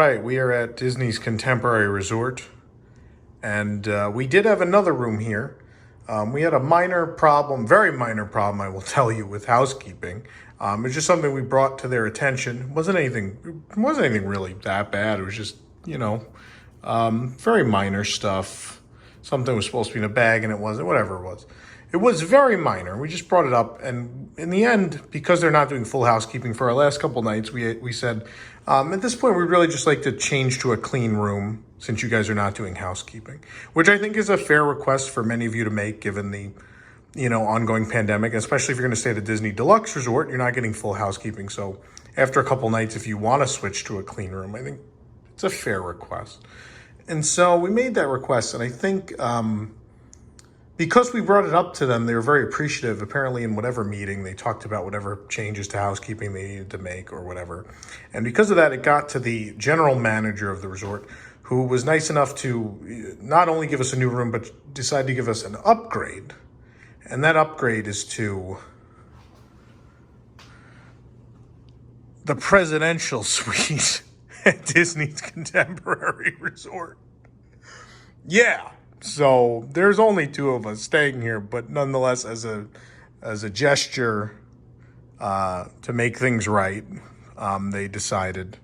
right, we are at Disney's Contemporary Resort, and we did have another room here. We had a minor problem, very minor problem, I will tell you, with housekeeping. It was just something we brought to their attention. It wasn't anything really that bad. It was just, very minor stuff. Something was supposed to be in a bag and it wasn't, whatever it was. It was very minor. We just brought it up, and in the end, because they're not doing full housekeeping for our last couple nights, we said, at this point, we'd really just like to change to a clean room since you guys are not doing housekeeping, which I think is a fair request for many of you to make given the, ongoing pandemic, especially if you're going to stay at a Disney Deluxe Resort, you're not getting full housekeeping. So after a couple nights, if you want to switch to a clean room, I think it's a fair request. And so we made that request, and I think because we brought it up to them, they were very appreciative. Apparently in whatever meeting, they talked about whatever changes to housekeeping they needed to make or whatever. And because of that, it got to the general manager of the resort, who was nice enough to not only give us a new room, but decide to give us an upgrade. And that upgrade is to the presidential suite at Disney's Contemporary Resort. Yeah. So there's only two of us staying here, but nonetheless, as a gesture to make things right, they decided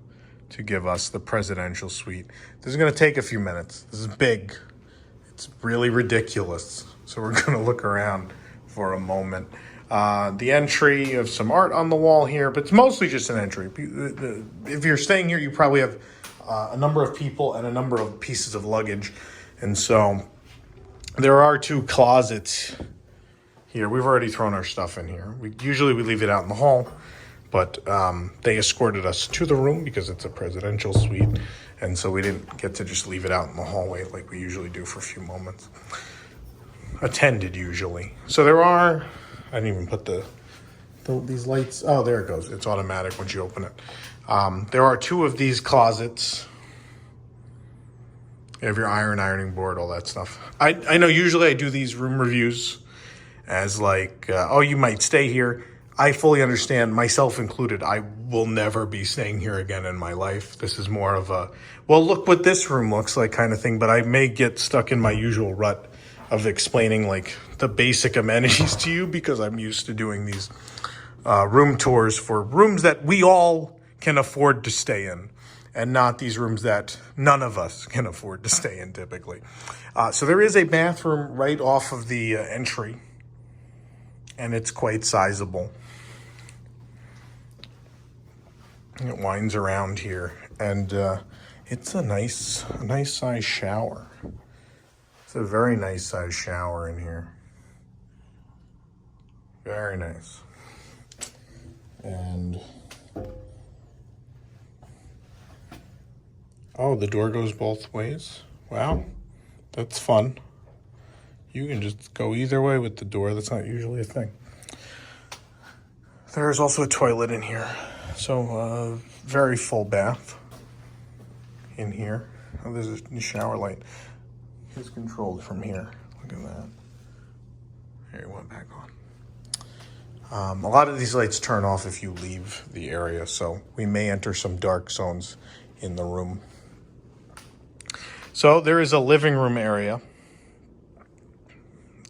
to give us the presidential suite. This is going to take a few minutes. This is big. It's really ridiculous. So we're going to look around for a moment. The entry of some art on the wall here, but it's mostly just an entry. If you're staying here, you probably have a number of people and a number of pieces of luggage. And so there are two closets here. We've already thrown our stuff in here. Usually we leave it out in the hall, but they escorted us to the room because it's a presidential suite. And so we didn't get to just leave it out in the hallway like we usually do for a few moments. Attended usually. So there are, I didn't even put these lights. Oh, there it goes. It's automatic once you open it. There are two of these closets. You have your ironing board, all that stuff. I know usually I do these room reviews as like, you might stay here. I fully understand, myself included, I will never be staying here again in my life. This is more of a, well, look what this room looks like kind of thing, but I may get stuck in my usual rut of explaining like the basic amenities to you because I'm used to doing these room tours for rooms that we all can afford to stay in, and not these rooms that none of us can afford to stay in typically. So there is a bathroom right off of the entry, and it's quite sizable. It winds around here, and it's a nice size shower. It's a very nice size shower in here. Very nice. And oh, the door goes both ways. Wow, that's fun. You can just go either way with the door. That's not usually a thing. There's also a toilet in here. So, very full bath in here. Oh, there's a shower light. It's controlled from here. Look at that. Here, it went back on. A lot of these lights turn off if you leave the area, so we may enter some dark zones in the room. So there is a living room area.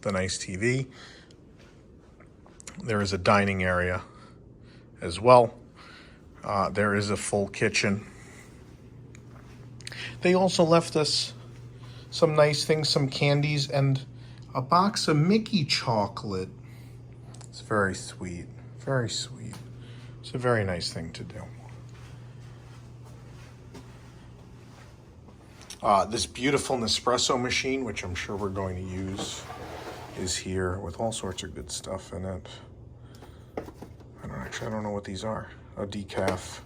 The nice TV. There is a dining area as well. There is a full kitchen. They also left us some nice things, some candies, and a box of Mickey chocolate. It's very sweet, very sweet. It's a very nice thing to do. This beautiful Nespresso machine, which I'm sure we're going to use, is here with all sorts of good stuff in it. I don't know what these are. Oh, decaf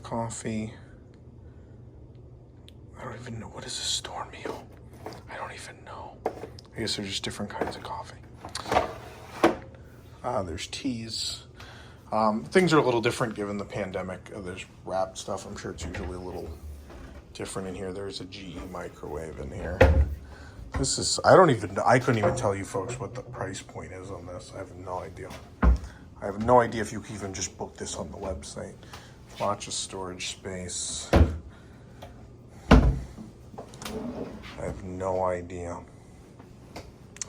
coffee. I don't even know. What is a store meal? I don't even know. I guess they're just different kinds of coffee. There's teas. Things are a little different given the pandemic. There's wrapped stuff. I'm sure it's usually a little different in here. There's a GE microwave in here. This is, I couldn't even tell you folks what the price point is on this. I have no idea. I have no idea if you can even just book this on the website. Lots of storage space. I have no idea.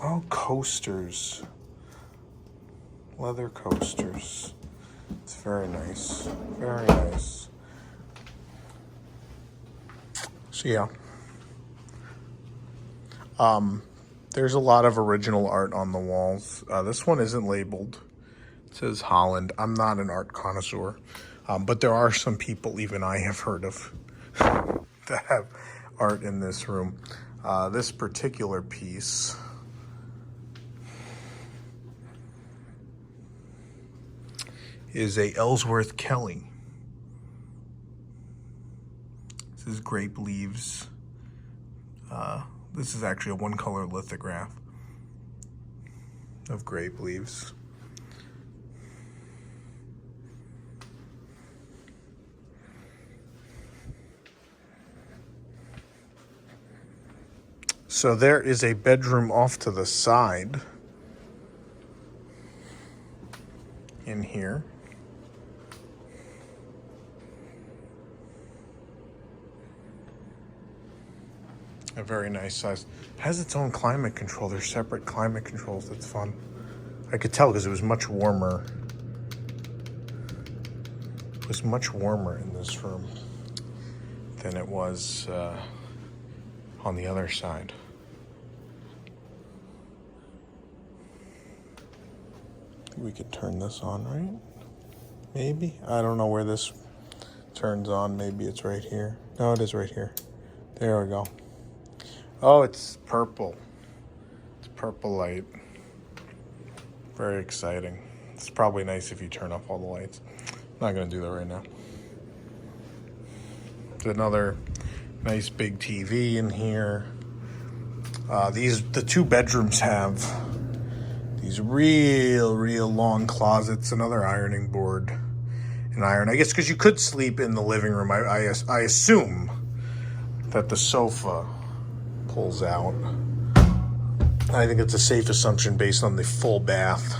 Oh, coasters. Leather coasters. It's very nice. Very nice. So yeah. There's a lot of original art on the walls. This one isn't labeled. It says Holland. I'm not an art connoisseur, but there are some people even I have heard of that have art in this room. This particular piece is a Ellsworth Kelly. This is grape leaves. This is actually a one-color lithograph of grape leaves. So there is a bedroom off to the side in here. A very nice size. It has its own climate control. There's separate climate controls. That's fun. I could tell because it was much warmer. It was much warmer in this room than it was on the other side. We could turn this on, right? Maybe? I don't know where this turns on. Maybe it's right here. No, it is right here. There we go. Oh, it's purple. It's purple light. Very exciting. It's probably nice if you turn off all the lights. I'm not going to do that right now. There's another nice big TV in here. The two bedrooms have these real long closets. Another ironing board and iron. I guess because you could sleep in the living room. I assume that the sofa pulls out. I think it's a safe assumption based on the full bath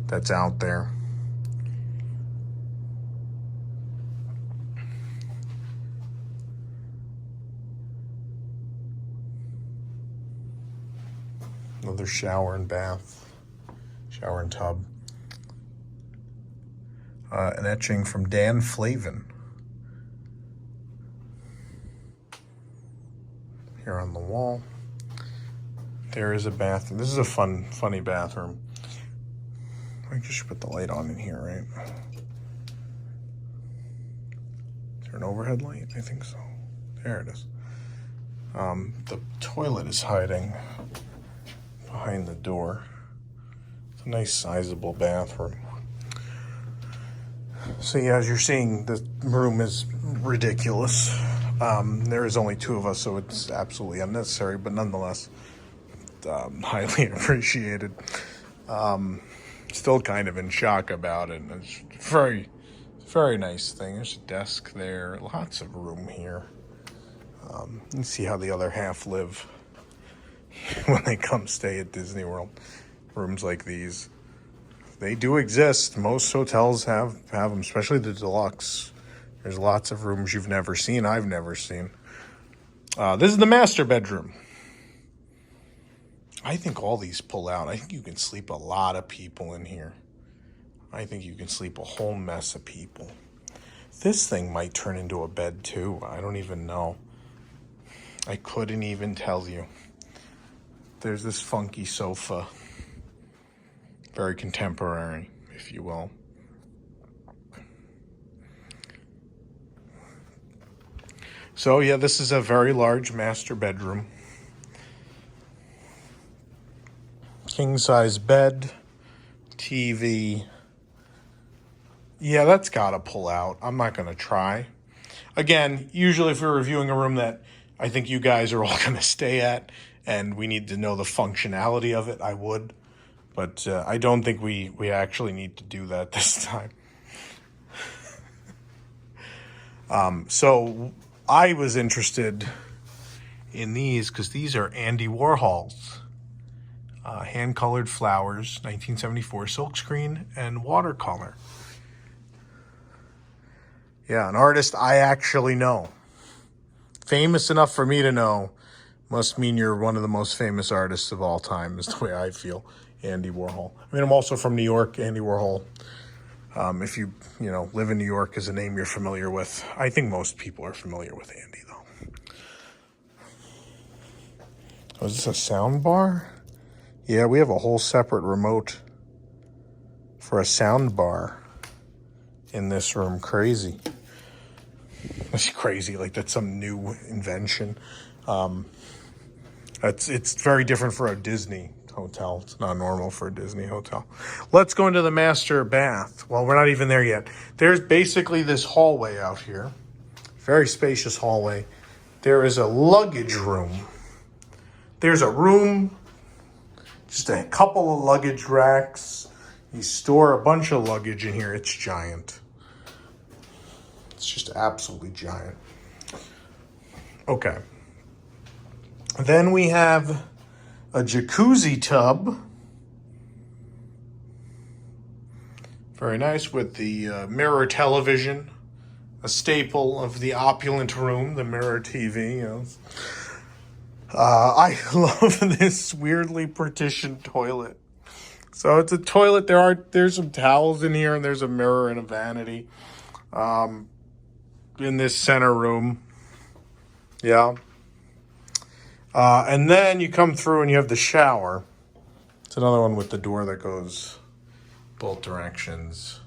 that's out there. Another shower and bath, shower and tub. An etching from Dan Flavin here on the wall. There is a bathroom. This is a funny bathroom. I just should put the light on in here, right? Is there an overhead light? I think so. There it is. The toilet is hiding behind the door. It's a nice sizable bathroom. So yeah, as you're seeing, the room is ridiculous. There is only two of us, so it's absolutely unnecessary, but nonetheless, highly appreciated. Still kind of in shock about it. It's very nice thing. There's a desk there. Lots of room here. You can see how the other half live when they come stay at Disney World. Rooms like these. They do exist. Most hotels have them, especially the deluxe. There's lots of rooms you've never seen, I've never seen. This is the master bedroom. I think all these pull out. I think you can sleep a lot of people in here. I think you can sleep a whole mess of people. This thing might turn into a bed too. I don't even know. I couldn't even tell you. There's this funky sofa. Very contemporary, if you will. So yeah, this is a very large master bedroom. King size bed, TV. Yeah, that's gotta pull out. I'm not gonna try. Again, usually if we're reviewing a room that I think you guys are all gonna stay at and we need to know the functionality of it, I would. But I don't think we actually need to do that this time. So I was interested in these because these are Andy Warhol's. Hand-colored flowers, 1974, silkscreen and watercolor. Yeah, an artist I actually know. Famous enough for me to know must mean you're one of the most famous artists of all time, is the way I feel. Andy Warhol. I mean, I'm also from New York, Andy Warhol. If you live in New York is a name you're familiar with. I think most people are familiar with Andy, though. Oh, is this a sound bar? Yeah, we have a whole separate remote for a sound bar in this room. Crazy. That's crazy. Like, that's some new invention. It's very different for a Disney hotel. It's not normal for a Disney hotel. Let's go into the master bath. Well, we're not even there yet. There's basically this hallway out here. Very spacious hallway. There is a luggage room. There's a room, just a couple of luggage racks. You store a bunch of luggage in here. It's giant. It's just absolutely giant. Okay. Then we have a jacuzzi tub. Very nice, with the mirror television, a staple of the opulent room, the mirror TV. I love this weirdly partitioned toilet. So it's a toilet. There's some towels in here, and there's a mirror and a vanity in this center room. Yeah. And then you come through and you have the shower. It's another one with the door that goes both directions.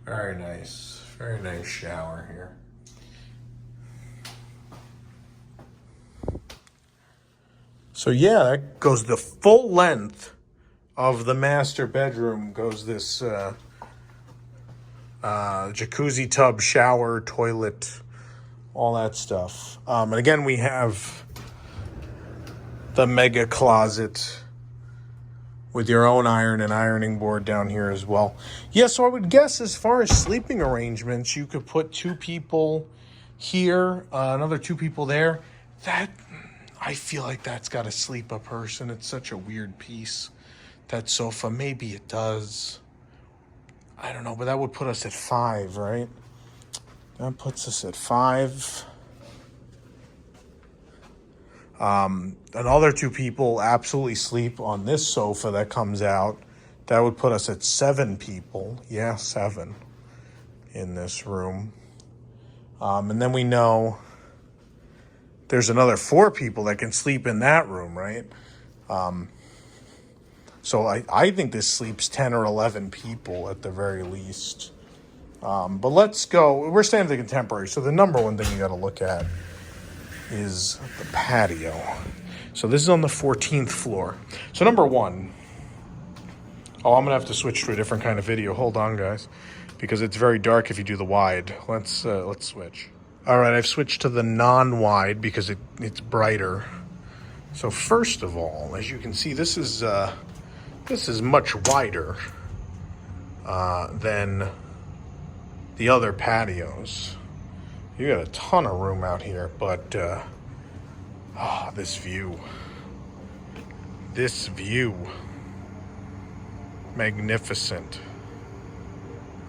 Very nice. Very nice shower here. So yeah, that goes the full length of the master bedroom. Goes this jacuzzi tub, shower, toilet, all that stuff. And again, we have the mega closet with your own iron and ironing board down here as well. Yeah, so I would guess as far as sleeping arrangements, you could put 2 people here, another 2 people there. That, I feel like that's got to sleep a person. It's such a weird piece, that sofa. Maybe it does. I don't know, but that would put us at 5, right? That puts us at 5. Another 2 people absolutely sleep on this sofa that comes out. That would put us at 7 people. Yeah, 7 in this room. And then we know there's another 4 people that can sleep in that room, right? So I think this sleeps 10 or 11 people at the very least. But let's go. We're staying at the Contemporary, so the number one thing you got to look at is the patio. So this is on the 14th floor. So number one, I'm gonna have to switch to a different kind of video. Hold on, guys, because it's very dark if you do the wide. Let's switch. All right, I've switched to the non-wide because it's brighter. So first of all, as you can see, this is much wider than the other patios. You got a ton of room out here, but this view, magnificent.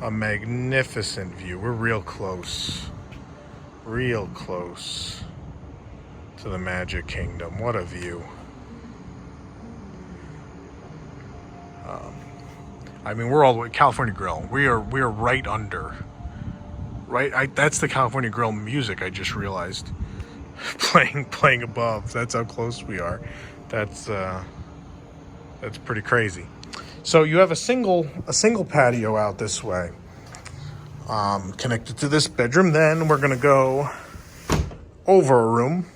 A magnificent view. We're real close to the Magic Kingdom. What a view. I mean, we're all the way California Grill. We are right under. Right, that's the California Grill music. I just realized, playing above. That's how close we are. That's pretty crazy. So you have a single patio out this way, connected to this bedroom. Then we're gonna go over a room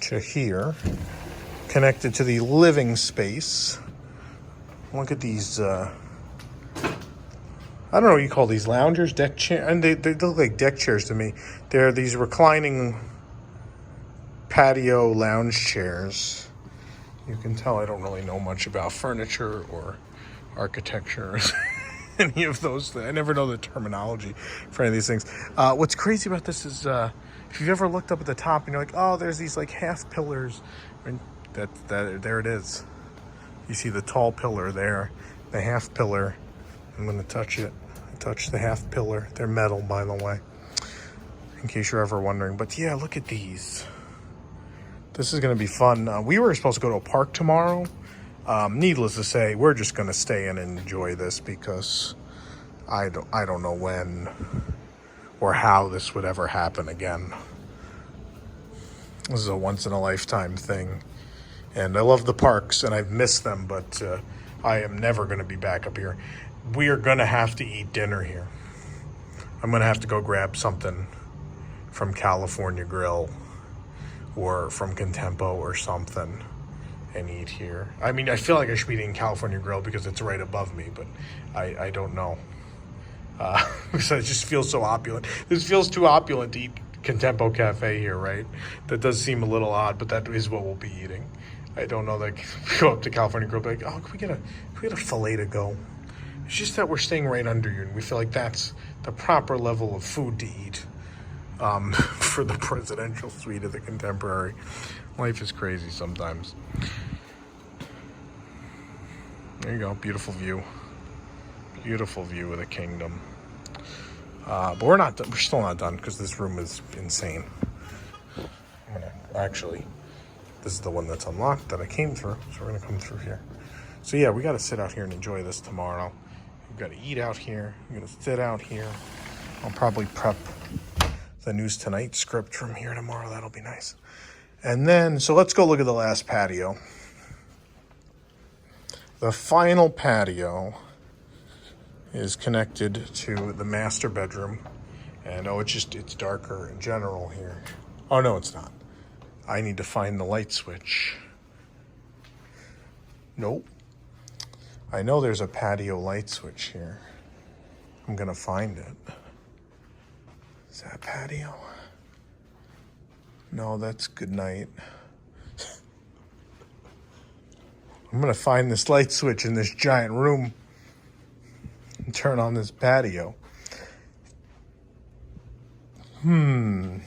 to here, connected to the living space. Look at these. I don't know what you call these, loungers, deck chairs, and they look like deck chairs to me. They're these reclining patio lounge chairs. You can tell I don't really know much about furniture or architecture or any of those things. I never know the terminology for any of these things. What's crazy about this is if you've ever looked up at the top and you're like, oh, there's these like half pillars, and that there it is. You see the tall pillar there. the half pillar. I'm going to touch it. Touch the half pillar. They're metal, by the way, in case you're ever wondering. But yeah, look at these. This is going to be fun. We were supposed to go to a park tomorrow. Needless to say, we're just going to stay and enjoy this because I don't know when or how this would ever happen again. This is a once-in-a-lifetime thing. And I love the parks, and I've missed them, but I am never going to be back up here. We are going to have to eat dinner here. I'm going to have to go grab something from California Grill or from Contempo or something and eat here. I mean, I feel like I should be eating California Grill because it's right above me, but I don't know. Because it just feels so opulent. This feels too opulent to eat Contempo Cafe here, right? That does seem a little odd, but that is what we'll be eating. I don't know, like, go up to California Grill, be like, oh, can we get a filet to go? It's just that we're staying right under you, and we feel like that's the proper level of food to eat for the presidential suite of the Contemporary. Life is crazy sometimes. There you go, beautiful view. Beautiful view of the kingdom. But we're still not done because this room is insane. Actually, this is the one that's unlocked that I came through, so we're gonna come through here. So yeah, we gotta sit out here and enjoy this tomorrow. We've gotta eat out here. We're gonna sit out here. I'll probably prep the News Tonight script from here tomorrow. That'll be nice. And then, so let's go look at the last patio. The final patio is connected to the master bedroom. And it's darker in general here. Oh no, it's not. I need to find the light switch. Nope. I know there's a patio light switch here. I'm gonna find it. Is that patio? No, that's good night. I'm gonna find this light switch in this giant room and turn on this patio. You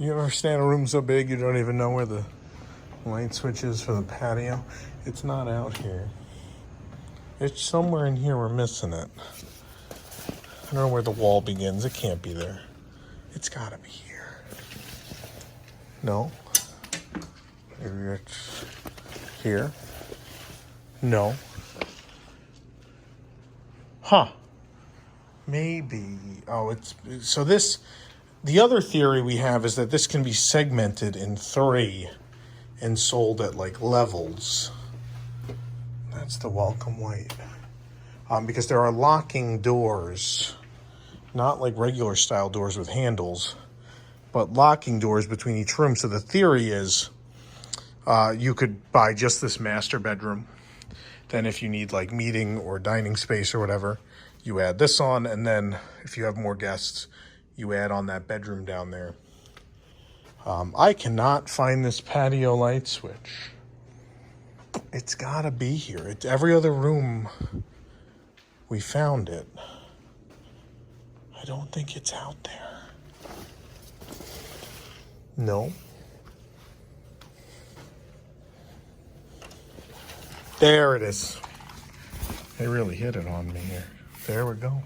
ever stay in a room so big you don't even know where the light switch is for the patio? It's not out here. It's somewhere in here. We're missing it. I don't know where the wall begins. It can't be there. It's gotta be here. No. Maybe it's here. No. Huh. Maybe. Oh, so this, the other theory we have is that this can be segmented in 3 and sold at like levels. That's the welcome white. Because there are locking doors, not like regular style doors with handles, but locking doors between each room. So the theory is you could buy just this master bedroom. Then if you need like meeting or dining space or whatever, you add this on. And then if you have more guests, you add on that bedroom down there. I cannot find this patio light switch. It's gotta be here. It's every other room we found it. I don't think it's out there. No. There it is. They really hit it on me here. There we go.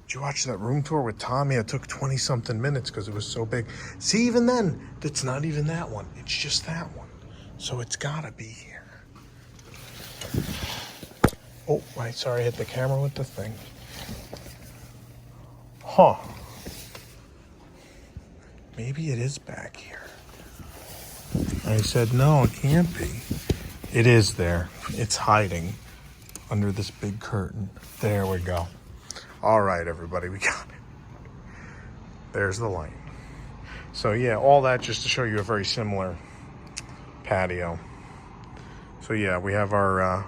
Did you watch that room tour with Tommy? It took 20-something minutes because it was so big. See, even then, it's not even that one. It's just that one. So it's gotta be here. Oh, right, sorry, I hit the camera with the thing. Huh. Maybe it is back here. I said, no, it can't be. It is there. It's hiding under this big curtain. There we go. All right, everybody, we got it. There's the light. So yeah, all that just to show you a very similar patio. So yeah, we have our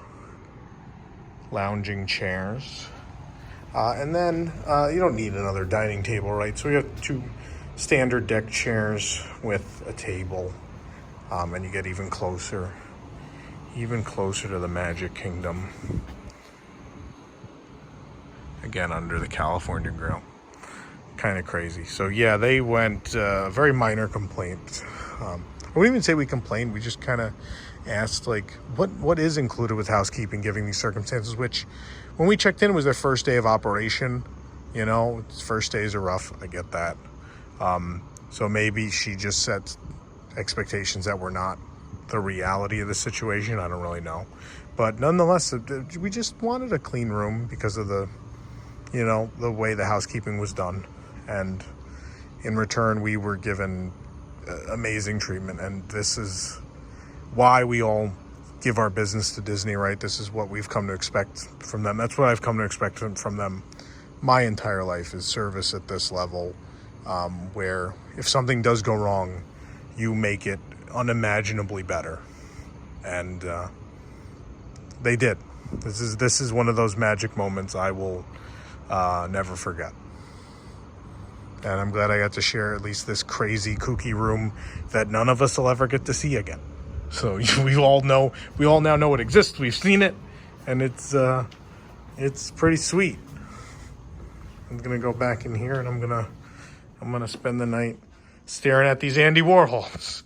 lounging chairs. And then you don't need another dining table, right? So we have 2 standard deck chairs with a table. And you get even closer to the Magic Kingdom. Again, under the California Grill. kind of crazy. So yeah, they went very minor complaint. I wouldn't even say we complained. We just kind of asked, like, what is included with housekeeping given these circumstances, which when we checked in, it was their first day of operation. You know, first days are rough. I get that. So maybe she just set expectations that were not the reality of the situation. I don't really know. But nonetheless, we just wanted a clean room because of the, you know, the way the housekeeping was done. And in return, we were given amazing treatment. And this is why we all give our business to Disney, right? This is what we've come to expect from them. That's what I've come to expect from them my entire life, is service at this level, where if something does go wrong, you make it unimaginably better. And they did. This is one of those magic moments I will never forget. And I'm glad I got to share at least this crazy, kooky room that none of us will ever get to see again. So we all now know it exists. We've seen it, and it's pretty sweet. I'm gonna go back in here, and I'm gonna spend the night staring at these Andy Warhols.